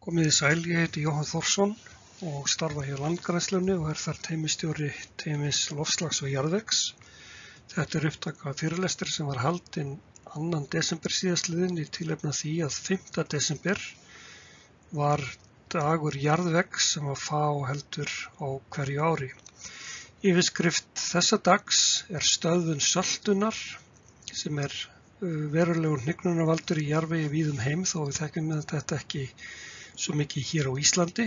Komið þið sæl, ég heiti Jóhann Þórsson og starfa hjá Landgræðslunni og þar teymistjóri teymis loftslags og jarðvegs. Þetta upptaka af fyrirlestri sem var haldinn 2. desember síðastliðinn í tilefni af því að 5. desember var dagur jarðvegs sem FAO heldur á hverju ári. Yfirskrift þessa dags stöðvun söltunar sem verulegur hnignunarvaldur í jarðvegi víða heim þó við þekkjum þetta ekki svo mikið hér á Íslandi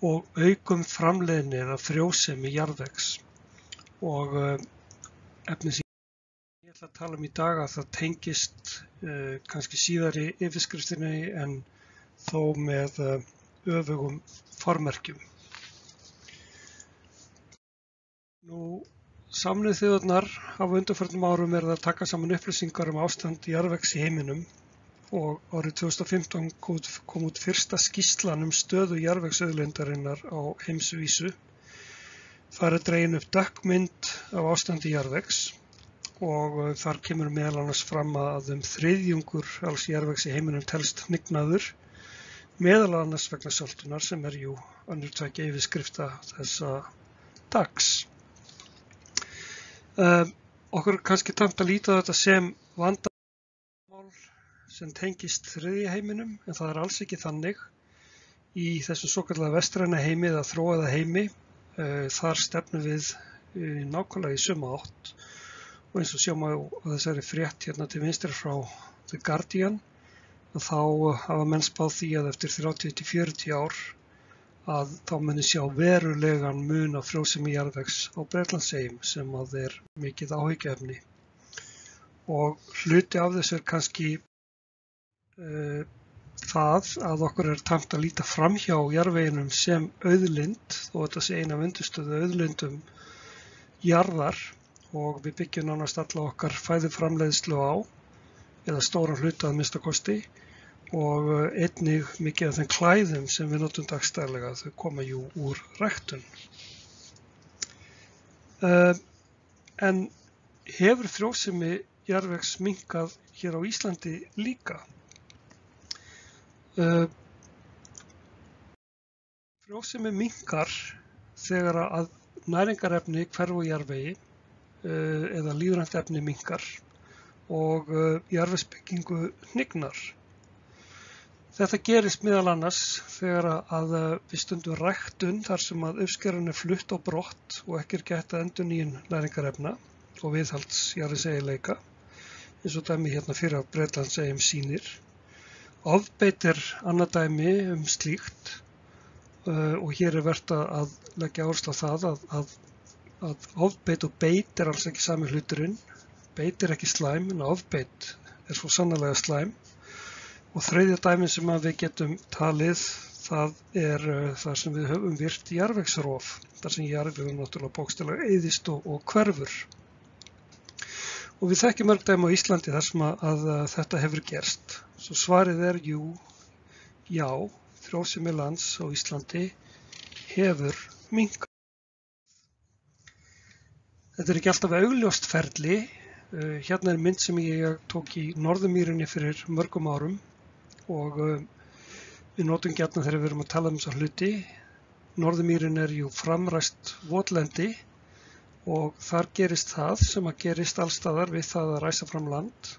og aukum framleiðni eða frjósemi jarðvegs. Og efnið sem ég ætla að tala í dag að það tengist kannski síðari yfirskriftinni en þó með öfugum formerkjum. Sameinuðu þjóðirnar hafa undanfarnum árum verið að taka saman upplýsingar ástand jarðvegs í heiminum og árið 2015 kom út fyrsta skýrslan stöðu jarðvegsauðlindarinnar á heimsvísu. Þar dregin upp dökkmynd af ástandi jarðvegs og þar kemur meðal annars fram að 1/3 alls jarðvegs í heiminum telst hnignaður, meðal annars vegna söltunar sem jú önnur tveggja yfirskrifta þessa dags. Okkur kannski tamt að líta á þetta sem vandamál sem tengist þriðja heiminum, en það alls ekki þannig. Í þessum svokallaða vestræna heimi eða þróaða heimi, þar stefnum við nákvæmlega í sömu átt og eins og sjáum á þessari frétt hérna til vinstri frá The Guardian, að þá hafa menn spáð því að eftir 30-40 ár að þá muni sjá verulegan mun af frjósemi jarðvegs á Bretlandseyjum sem mikið áhyggjuefni. Og hluti af þessu kannski það að okkur tamt að líta framhjá jarðveginum sem auðlind, þó þetta sé ein af undirstöðu auðlindum jarðar og við byggjum nánast alla okkar fæðuframleiðslu á, eða stóran hluta að minnsta kosti, og einnig mikið af þeim klæðum sem við notum dagstæðlega, þau koma úr ræktun. En hefur frjósemi jarðvegs minnkað hér á Íslandi líka? Frjósemi minnkar þegar að næringarefni hverfa úr jarðvegi eða lífrænt efni minnkar og jarðvegsbyggingu hnignar. Þetta gerist meðal annars þegar að við stundum ræktun þar sem að uppskeran flutt á brott og ekki gætt að endurnýjun næringarefna og viðhalds jarðvegseiginleika, eins og dæmi hérna fyrir af Bretlandseyjum sýnir. Ofbeit annað dæmi slíkt og hér vert að leggja áherslu á það að ofbeit og beit alls ekki sami hluturinn. Beit ekki slæm, en ofbeit svo sannarlega slæm. Og þriðja dæmi sem við getum talið, það þar sem við höfum virt jarðvegsrof, þar sem jarðvegur náttúrulega bókstaflega eyðist og hverfur. Og við þekkjum mörg dæmi á Íslandi þar sem að þetta hefur gerst. Svo svarið já, frjósemi lands á Íslandi hefur minnkað. Þetta ekki alltaf augljóst ferli. Hérna mynd sem ég tók í Norðurmýrinni fyrir mörgum árum og við notum gjarnan þegar við erum að tala þessa hluti. Norðurmýrin framræst votlendi og þar gerist það sem gerist allstaðar við það að ræsa fram land,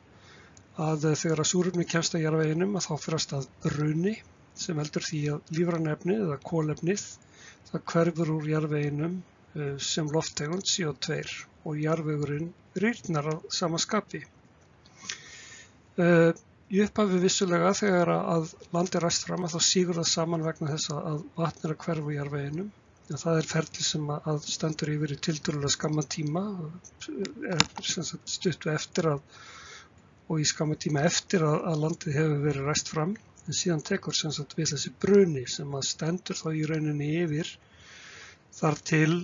að þegar súrefni kemst að jarðveginum þá fer af stað bruni sem veldur því að lífræna efnið eða kolefnið það hverfur úr jarðveginum sem lofttegund CO2 og jarðvegurinn rýrnar að sama skapi. Í upphafi vissulega þegar að land ræst fram þá sígur það saman vegna þess að vatn að hverfa úr jarðveginum. En það ferli sem að stendur yfir í tiltölulega skamman tíma, stuttu eftir og í skamman tíma eftir að landið hefur verið ræst fram, en síðan tekur við þessi bruni sem að stendur þá í rauninni yfir þar til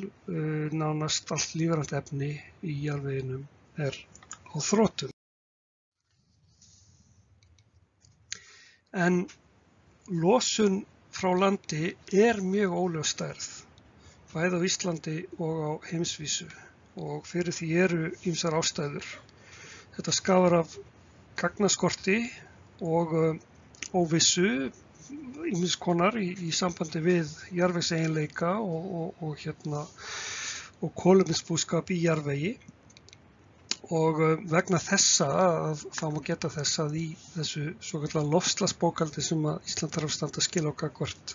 nánast allt lífrænt efni í jarðveginum á þrotum. En losun frá landi mjög óljós stærð, bæði á Íslandi og á heimsvísu og fyrir því ýmsar ástæður. Þetta skafar af gagnaskorti og óvissu ýmiss konar í sambandi við jarðvegseiginleika og kolefnisbúskap í jarðvegi. Og vegna þessa þá má geta þess að í þessu svokallaða loftslagsbókhaldi sem að Ísland þarf að standa skil á gagnvart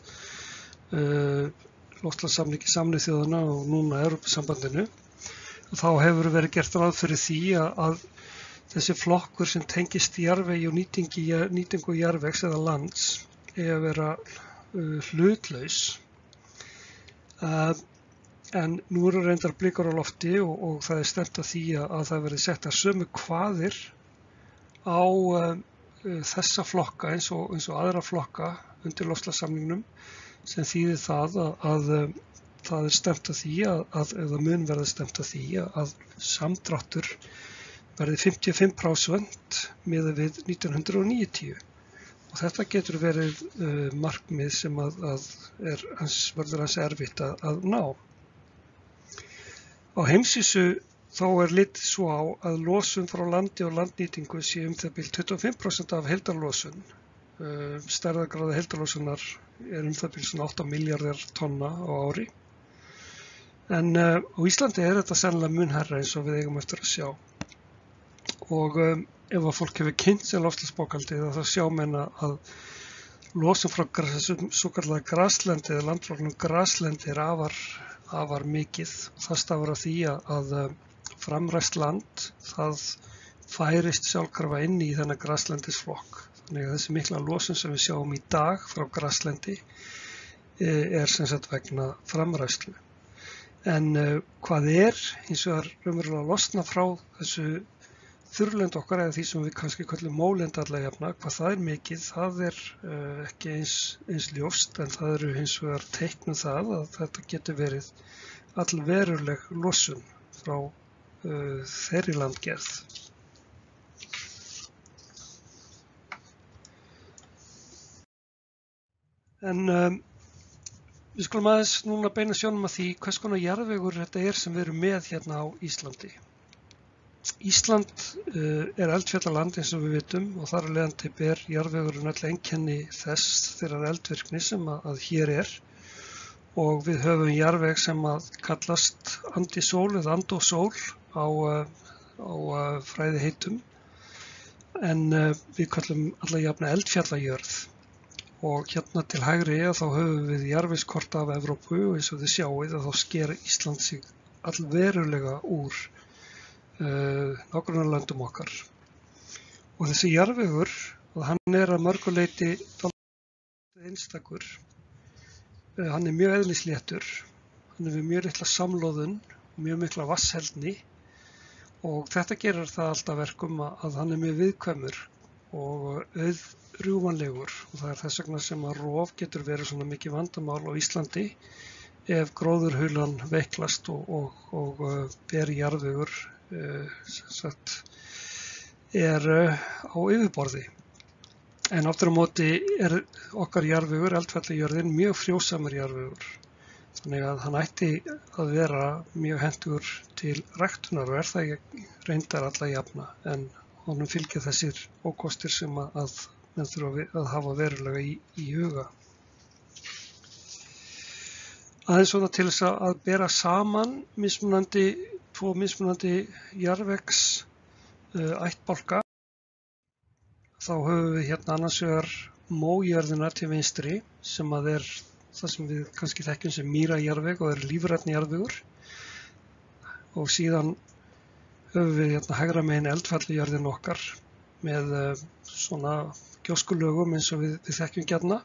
loftslagssamningi Sameinuðu þjóðanna og núna Evrópusambandinu, þá hefur verið gert ráð fyrir því að þessi flokkur sem tengist jarðvegi og nýtingu jarðvegs eða lands eigi að vera hlutlaus. En nú eru reyndar blikur á lofti og það er stefnt að því að það verði sett að sömu kvaðir á þessa flokka eins og aðra flokka undir loftslagssamningnum, sem þýðir það að það er stefnt að því eða mun verða stefnt að því að samdráttur verði 55% miðað við 1990. Og þetta getur verið markmið sem verður hans erfitt að ná. Á heimsvísu þá er litið svo á að losun frá landi og landnýtingu sé það bil 25% af heildarlosun. Stærðargráða heildarlosunar er það bil svona 8 milljarðar tonna á ári. En á Íslandi er þetta sennilega mun hærra eins og við eigum eftir að sjá. Og ef að fólk hefur kynnt sér loftslagsbókhaldið þá sjá menn að losun frá svokallaða graslendi eða landflokknum graslendi er afar mikið. Það stafar af því að framræst land það færist sjálfkrafa inn í þennan graslendisflokk. Þannig að þessi mikla losun sem við sjáum í dag frá graslendi er sem sagt vegna framræslu. En hvað er hins vegar raunverulega losna frá þessu þurrlend okkar eða því sem við kannski köllum mólend alla jafna, hvað það er mikið, það er ekki eins ljóst, en það eru hins vegar teikn það að þetta getur verið allveruleg losun frá þeirri landgerð. En við skulum aðeins núna beina sjónum að því hvers konar jarðvegur þetta er sem við erum með hérna á Íslandi. Ísland er eldfjallaland eins og við vitum og þar af leiðandi ber jarðvegurinn öll einkenni þess þeirrar eldvirkni sem að hér er. Og við höfum jarðveg sem að kallast andisól eða andósól á fræðiheitum, en við kallum alla jafna eldfjallajörð. Og hérna til hægri þá höfum við jarðvegskort af Evrópu og eins og þið sjáið að þá sker Ísland sig allverulega úr nágrannalöndum okkar. Og þessi jarðvegur, hann er að mörgu leyti einstakur. Hann er mjög eðlisléttur, hann er við mjög litla samloðun, mjög mikla vatnsheldni og þetta gerir það alltaf verkum að hann er mjög viðkvæmur og auðrjúfanlegur og það er þess vegna sem að rof getur verið svona mikið vandamál á Íslandi ef gróðurhulan veiklast og ber jarðvegur er á yfirborði. En aftur á móti er okkar jarðvegur, eldfjallajörðin, mjög frjósamur jarðvegur. Þannig að hann ætti að vera mjög hentugur til ræktunar og er það reyndar alla jafna, en honum fylgja þessir ókostir sem að menn þurfa að hafa verulega í huga. Aðeins svona til þess að bera saman tvo mismunandi jarðvegs ættbálka. Þá höfum við hérna annars vegar mójörðina til vinstri sem að er það sem við kannski þekkjum sem mýrajarðveg og er lífrænni jarðvegur. Og síðan höfum við hérna hægra megin eldfjallajörðin okkar með svona gjóskulögum eins og við þekkjum gjarna.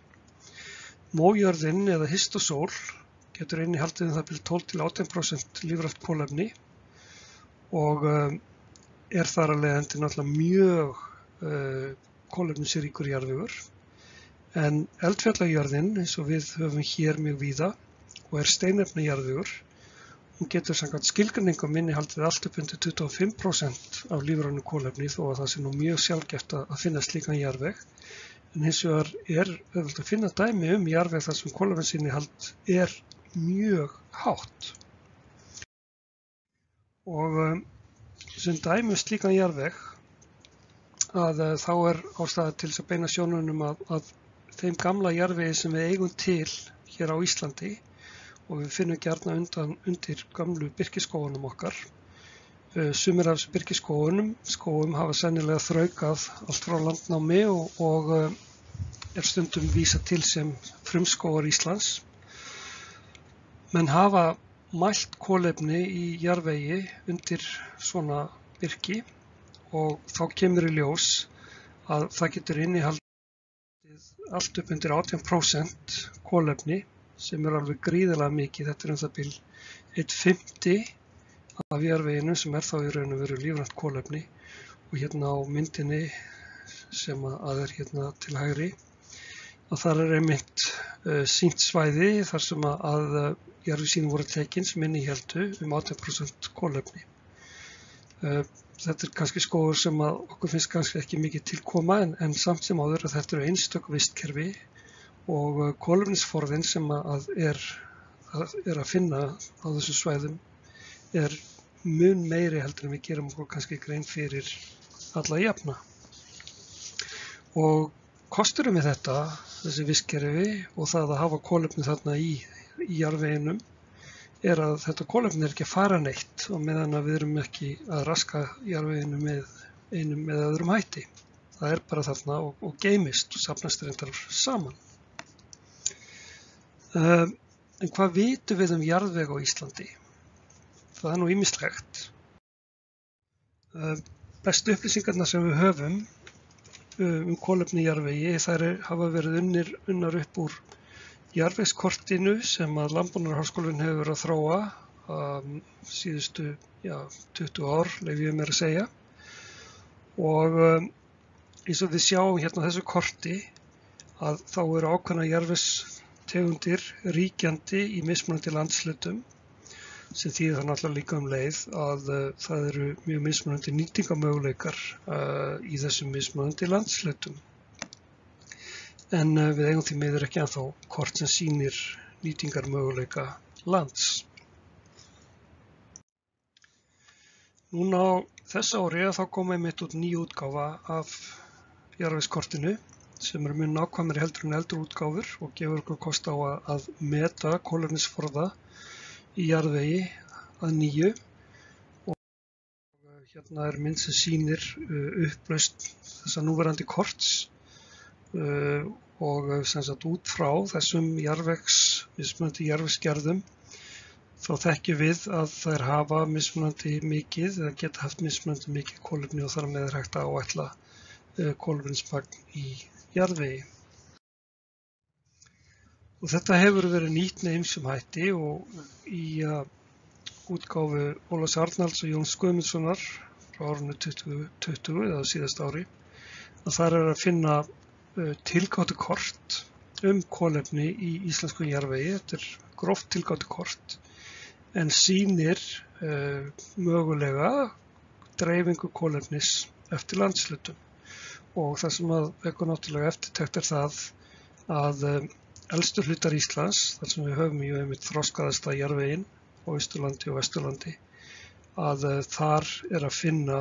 Mójörðin eða histosól getur innihaldið það bil 12–18% lífrænt kolefni og er þar af leiðandi náttúrulega mjög kolefnisríkur jarðvegur. En eldfjallajörðin eins og við höfum hér mjög víða og er steinefnajarðvegur, hún getur samkvæmt skilgreiningum innihaldið allt upp undir 25% af lífrænu kolefni þó að það sé nú mjög sjaldgæft að finna slíkan jarðveg. En hins vegar er auðvelt að finna dæmi jarðveg þar sem kolefnisinnihald er mjög hátt. Og sem dæmi slíkan jarðveg að þá er ástæða til þess að beina sjónunum að þeim gamla jarðvegi sem við eigum til hér á Íslandi og við finnum gjarna undir gamlu birkiskógunum okkar. Sumir af þessu birkiskógum hafa sennilega þraukað allt frá landnámi og er stundum vísað til sem frumskógar Íslands. Menn hafa mælt kolefni í jarðvegi undir svona birki og þá kemur í ljós að það getur innihaldið allt upp undir 18% kolefni sem alveg gríðarlega mikið. Þetta það bil 1/5 af jarðveginum sem þá í raun og veru lífrænt kolefni og hérna á myndinni sem að hérna til hægri að þar einmitt sýnt svæði þar sem að jarðvegssýni voru tekin sem innihéldu 18% kolefni. Þetta kannski skógur sem að okkur finnst kannski ekki mikið til koma en samt sem áður að þetta eru einstök vistkerfi og kolefnisforðinn sem að er að finna á þessum svæðum er mun meiri heldur en við gerum okkur kannski grein fyrir alla jafna. Og kosturum við þetta, þessi vistkerfi og það að hafa kolefni þarna í jarðveginum er að þetta kolefni er ekki að fara neitt og meðan að við erum ekki að raska jarðveginu með einum eða öðrum hætti. Það er bara þarna og geymist og safnast reyndar saman. En hvað vitum við jarðveg á Íslandi? Það er nú ýmislegt. Bestu upplýsingarnar sem við höfum kolefni í jarðvegi þær hafa verið unnar upp úr jarðvegskortinu sem að Landbúnaðarháskólinn hefur verið að þróa síðustu 20 ár, leyfi ég mér að segja. Og eins og við sjáum hérna á þessu korti að þá eru ákveðnar jarðvegstegundir ríkjandi í mismunandi landshlutum sem þýðir það náttúrulega líka leið að það eru mjög mismunandi nýtingamöguleikar í þessum mismunandi landshlutum. En við eigum því miður ekki ennþá kort sem sýnir nýtingarmöguleika lands. Núna á þessu ári þá kom einmitt út ný útgáfa af jarðvegskortinu sem eru mjög nákvæmari heldur en eldri útgáfur og gefur okkur kost á að meta kolefnisforða í jarðvegi að nýju og hérna mynd sem sýnir upplausn þessa núverandi korts og sem sagt út frá þessum mismunandi jarðvegsgerðum þá þekkjum við að þær hafa mismunandi mikið eða geta haft mismunandi mikið kolefni og þar með er hægt að áætla kolefnismagn í jarðvegi. Og þetta hefur verið nýtt með ýmsum hætti og í útgáfu Ólafs Arnalds og Jóns Guðmundssonar frá árinu 2020 eða síðasta ári að þar að finna tilgáttukort kolefni í íslenskum jarðvegi. Þetta er gróft tilgáttukort en sýnir mögulega dreifingu kolefnis eftir landshlutum og það sem að vekur náttúrulega eftirtekt er það að elstu hlutar Íslands, þar sem við höfum í einmitt þroskaðasta jarðveginn á Austurlandi og Vesturlandi, að þar er að finna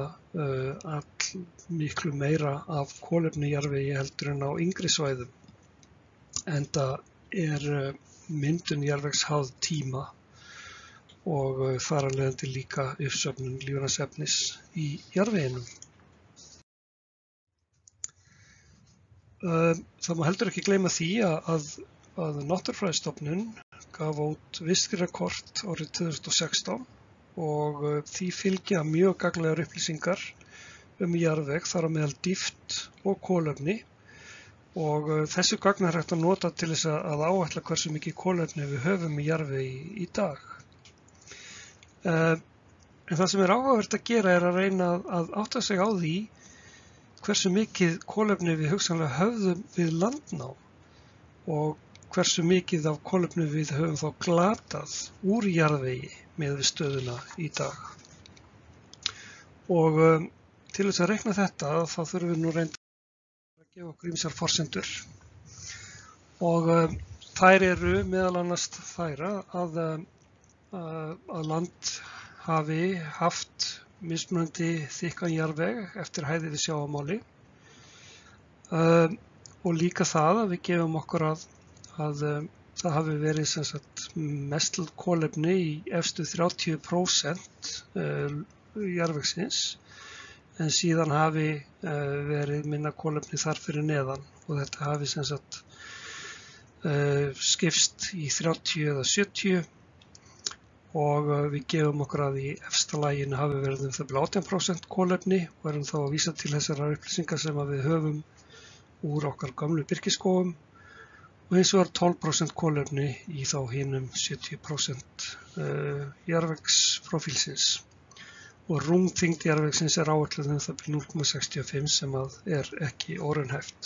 miklu meira af kolefni í jarðvegi heldur en á yngri svæðum. Enda er myndun jarðvegs háð tíma og þar af leiðandi líka uppsöfnun lífræns í jarðveginum. Það má heldur ekki gleyma því að Náttúrufræðistofnun gaf út vistgerðarkort árið 2016 og því fylgja mjög gagnlegar upplýsingar jarðveg þar á meðal dýpt og kolefni og þessu gagn er hægt að nota til þess að áætla hversu mikið kolefni við höfum í jarðvegi í dag. En það sem er áhugavert að gera er að reyna að átta sig á því hversu mikið kolefni við hugsanlega höfðum við landnám og hversu mikið af kolefni við höfum þá glatað úr jarðvegi með við stöðuna í dag. Og til þess að reikna þetta þá þurfum við nú reynda að gefa okkur ýmsar forsendur og þær eru meðal annars þær að land hafi haft mismunandi þykkan jarðveg eftir hæð yfir sjávarmáli og líka það að við gefum okkur að það hafi verið sem sagt mest kolefni í efstu 30% jarðvegsins, en síðan hafi verið minna kolefni þar fyrir neðan og þetta hafi sem sagt skipst í 30 eða 70 og við gefum okkur að í efsta laginu hafi verið það 18% kolefni og erum þá að vísa til þessara upplýsingar sem við höfum úr okkar gamlu birkiskógum og hins vegar 12% kolefni í þá hinum 70% jarðvegsprófílsins og rúmþyngd jarðvegsins áætluð það 0,65 sem er ekki óraunhæft.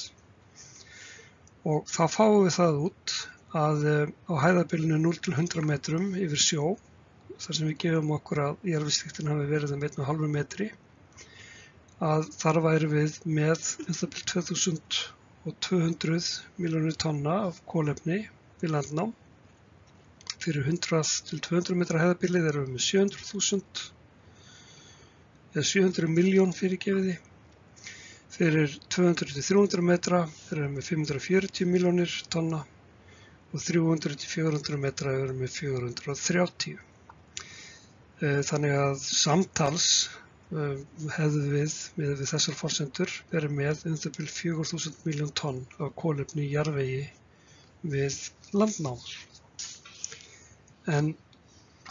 Og þá fáum við það út að á hæðarbilinu 0-100 metrum yfir sjó, þar sem við gefum okkur að jarðvegsþykktin hafi verið 1,5 metri, að þar væri við með 2200 milljónir tonna af kolefni við landnám. Fyrir 100-200 metra hæðarbilið erum við með 700.000 eða 700 miljón fyrirgefiði. Fyrir 200-300 metra erum við með 540 milljónir tonna og 300-400 metra erum við með 430. Þannig að samtals hefðu við þessar forsendur verið með 4.000 miljón tonn af kolefni í jarðvegi við landnám. En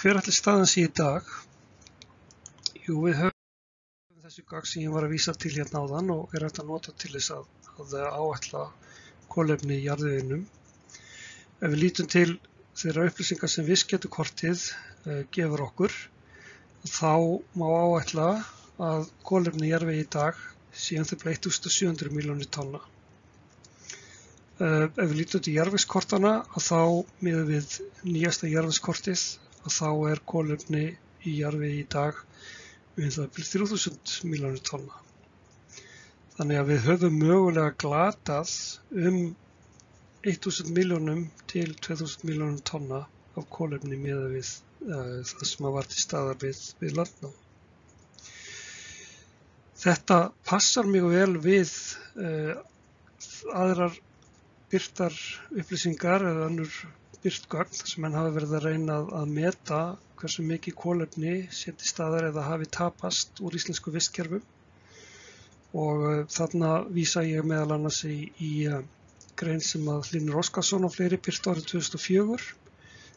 hver ætli staðan sé í dag? Jú, við höfum þessu gögn sem ég var að vísa til hérna áðan og hægt að nota til þess að áætla kolefni í jarðveginum. Ef við lítum til þeirra upplýsingar sem vistgetukortið gefur okkur, þá má áætla að kolefni í jarðvegi í dag sé 1.700 milljónir tonna. Ef við lítum til jarðvegskortana, þá miðað við nýjasta jarðvegskortið, þá er kolefni í jarðvegi í dag við það 3.000 milljónir tonna. Þannig að við höfum mögulega glatað 1.000 milljónum til 2.000 milljónum tonna af kolefni miðað við það sem var til staðar við landnám. Þetta passar mjög vel við aðrar birtar upplýsingar eða önnur birt gögn sem menn hafa verið að reyna að meta hversu mikið kolefni sé til staðar eða hafi tapast úr íslensku vistkerfum og þarna vísa ég meðal annars í grein sem að Hlynur Óskarsson og fleiri birt árið 2004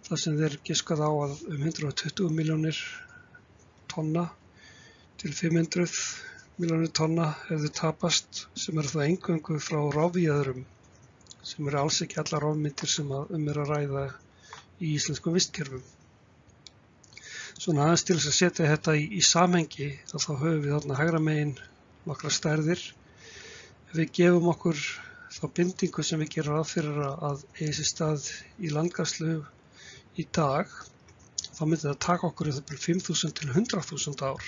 þar sem þeir giskað á að 120 milljónir tonna til 500 milljónir tonna hefðu tapast sem það eingöngu frá rafvíðrum sem alls ekki allar rafmyndir sem er að ræða í íslenskum vistkerfum. Svona aðeins til þess að setja þetta í samhengi þá höfum við þarna hægra megin nokkra stærðir. Ef við gefum okkur þá bindingu sem við gerum ráð fyrir að eigi sér stað í landgræðslu í dag, þá myndi það taka okkur 5.000 til 100.000 ár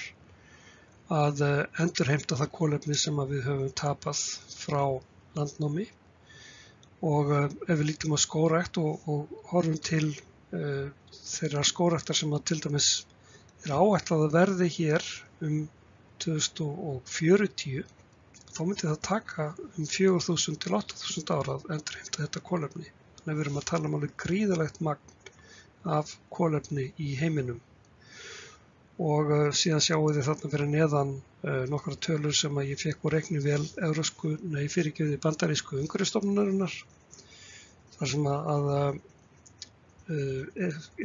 að endurheimta það kolefni sem við höfum tapað frá landnámi. Og ef við lítum á skógrækt og horfum til þeirra skógræktar sem til dæmis áætlað að verði hér 2040, þá myndi það taka 4.000 til 8.000 ára að endurheimta þetta kolefni. Þannig að við erum að tala alveg gríðarlegt magn af kolefni í heiminum. Og síðan sjáum við þarna fyrir neðan nokkra tölur sem ég fékk úr reiknivél bandarísku umhverfisstofnunarinnar, þar sem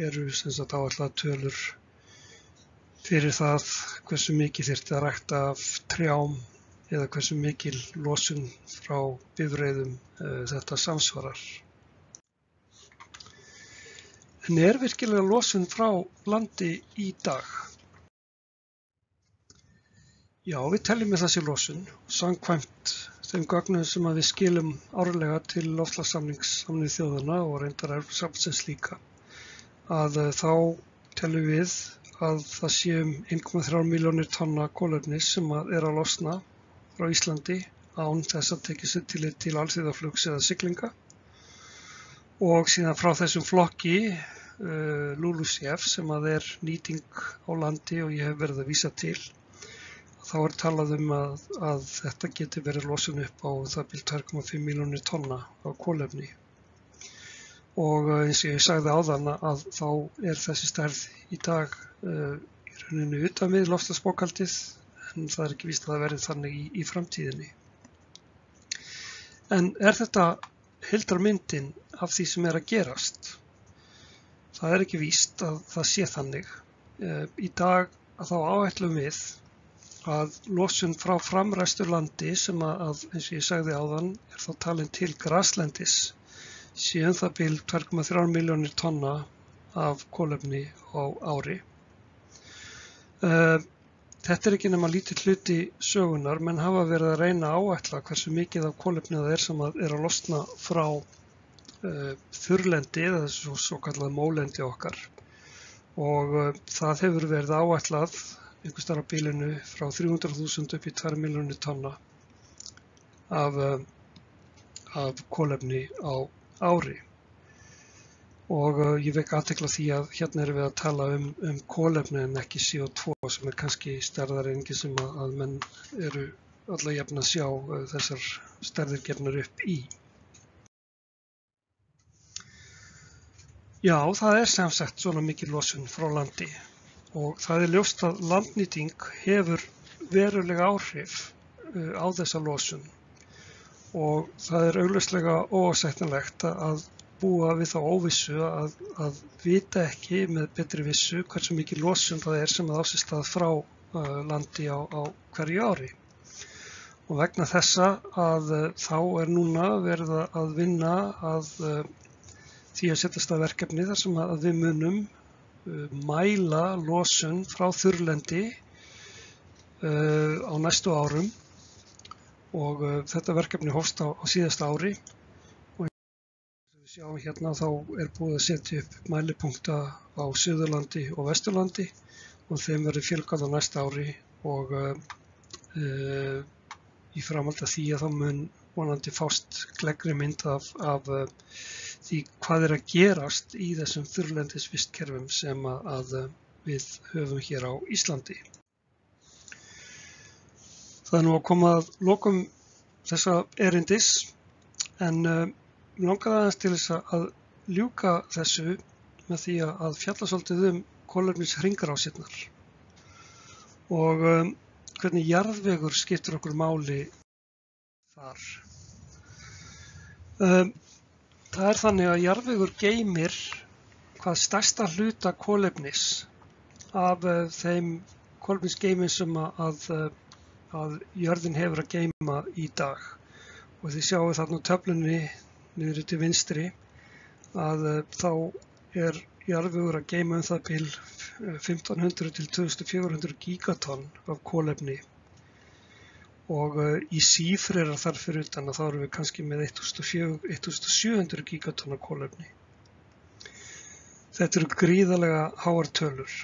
eru áætlaðar tölur fyrir það hversu mikið þyrfti að rækta af trjám eða hversu mikil losun frá bifreiðum þetta samsvarar. En er virkilega losun frá landi í dag? Já, við teljum með þessi losun, samkvæmt þeim gögnum sem við skilum árlega til loftslagssamnings Sameinuðu þjóðanna og reyndar Evrópusambandsins líka, að þá teljum við að það sé 1,3 milljónir tonna kolefnis sem er að losna frá Íslandi án þess að tekið sér tillit til alþjóðaflugs eða siglinga. Og síðan frá þessum flokki LULUCF sem er nýting á landi og ég hef verið að vísa til, þá er talað að þetta geti verið losun upp á það bil 2,5 milljónir tonna af kolefni. Og eins og ég sagði áðan að þá er þessi stærð í dag í rauninni utan við loftslagsbókhaldið, en það er ekki víst að það verði þannig í framtíðinni. En er þetta heildarmyndin af því sem er að gerast? Það er ekki víst að það sé þannig. Í dag þá áætlum við að losun frá framræstu landi sem að eins og ég sagði áðan er þá talin til graslendis sé það bil 2,3 milljónir tonna af kolefni á ári. Þetta er ekki nema lítill hluti sögunar, menn hafa verið að reyna að áætla hversu mikið af kolefni það er sem er að losna frá þurrlendi eða svo kallað mólendi okkar. Og það hefur verið áætlað einhvers staðar á bilinu frá 300.000 upp í 2 milljónir tonna af kolefni á ári. Og ég vek athygli á því að hérna erum við að tala um kolefni en ekki CO2 sem er kannski stærðareiningi sem að menn eru alla jafna að sjá þessar stærðir gefnar upp í. Já, það er sem sagt svona mikil losun frá landi og það er ljóst að landnýting hefur verulega áhrif á þessa losun og það er augljóslega óásættanlegt að búa við þá óvissu að vita ekki með betri vissu hversu mikil losun það er sem á sér stað frá landi á hverju ári. Og vegna þessa að þá er núna verið að vinna að því að setjast að verkefni þar sem að við munum mæla losun frá þurrlendi á næstu árum og þetta verkefni hófst á síðasta ári og eins og við sjáum hérna þá er búið að setja upp mælipunkta á Suðurlandi og Vesturlandi og þeim verður fjölgað á næsta ári og í framhaldi af því að þá mun vonandi fást gleggri mynd af því hvað er að gerast í þessum þurrlendisvistkerfum sem að við höfum hér á Íslandi. Það er nú að koma að lokum þessa erindis en mig langaði aðeins til þess að ljúka þessu með því að fjalla svolítið kolefnishringrásirnar og hvernig jarðvegur skiptir okkur máli þar. Það er þannig að jarðvegur geymir hvað stærsta hluta kolefnis af þeim kolefnisgeymum sem að jörðin hefur að geyma í dag. Og þið sjáu þarna á töflunni niðri til vinstri að þá er jarðvegur að geyma það bil 1500 til 2400 gigatonn af kolefni. Og í sífrera þar fyrir utan að þá erum við kannski með 1700 gigatonna kolefni. Þetta eru gríðarlega háar tölur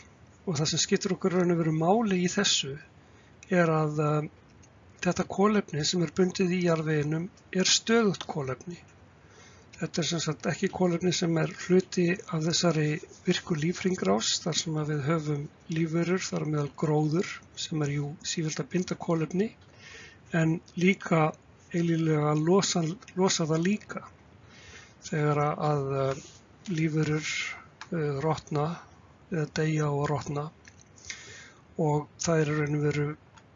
og það sem skiptir okkur raun og veru máli í þessu er að þetta kolefni sem er bundið í jarðveginum er stöðugt kolefni. Þetta er sem sagt ekki kolefni sem er hluti af þessari virku lífhringrás þar sem að við höfum lífverur þar á meðal gróður sem er jú sífellt að binda kolefni en líka eilíflega losa það líka þegar að lífverur rotna eða deyja og rotna og það er í raun og veru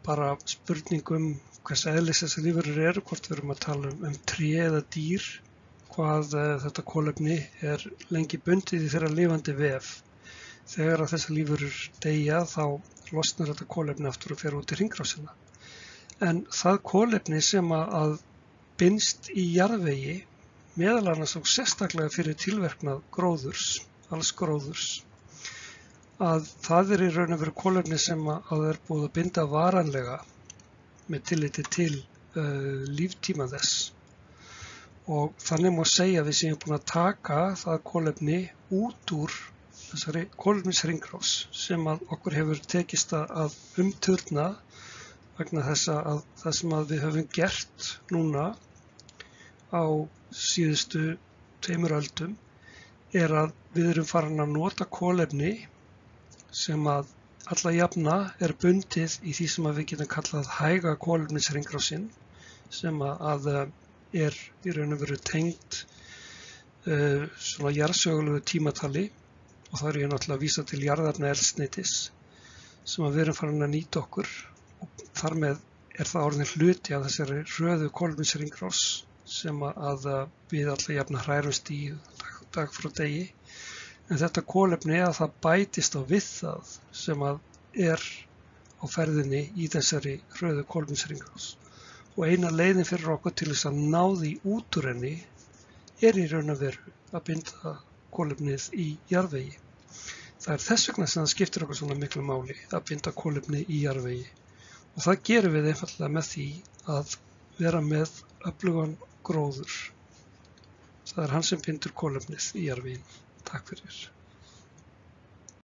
bara spurning hvers eðlis þessar lífverur eru, hvort við erum að tala um tré eða dýr, hvað þetta kolefni er lengi bundið í þeirra lifandi vef. Þegar að þessar lífverur deyja þá losnar þetta kolefni aftur og fer út í hringrásina. En það kolefni sem að binst í jarðvegi, meðal annars og sérstaklega fyrir tilverknað gróðurs, alls gróðurs, að það er í raun og veru kolefni sem að er búið að binda varanlega með tilliti til líftíma þess. Og þannig má segja að við séum búin að taka það kolefni út úr þessari kolefnishringrás sem að okkur hefur tekist að umturna vegna þess að það sem að við höfum gert núna á síðustu 2 öldum er að við erum farin að nota kolefni sem að alla jafna er bundið í því sem við getum kallað hæga kolefnishringrásinn sem að er í raun og veru tengt svona jarðsögulegu tímatali og þá er ég náttúrulega að vísa til jarðefnaeldsneytis sem við erum farin að nýta okkur og þar með er það orðin hluti af þessari hröðu kolefnishringrás sem að við alla jafna hrærumst í dag frá degi. En þetta kolefni að það bætist á við það sem að er á ferðinni í þessari hröðu kolefnishringrás. Og eina leiðin fyrir okkur til þess að ná því út úr henni er í raun og veru að binda kolefnið í jarðvegi. Það er þess vegna sem það skiptir okkur svona miklu máli að binda kolefni í jarðvegi. Og það gerum við einfallega með því að vera með öflugan gróður. Það er hann sem bindur kolefnið í jarðveginn. Takk fyrir.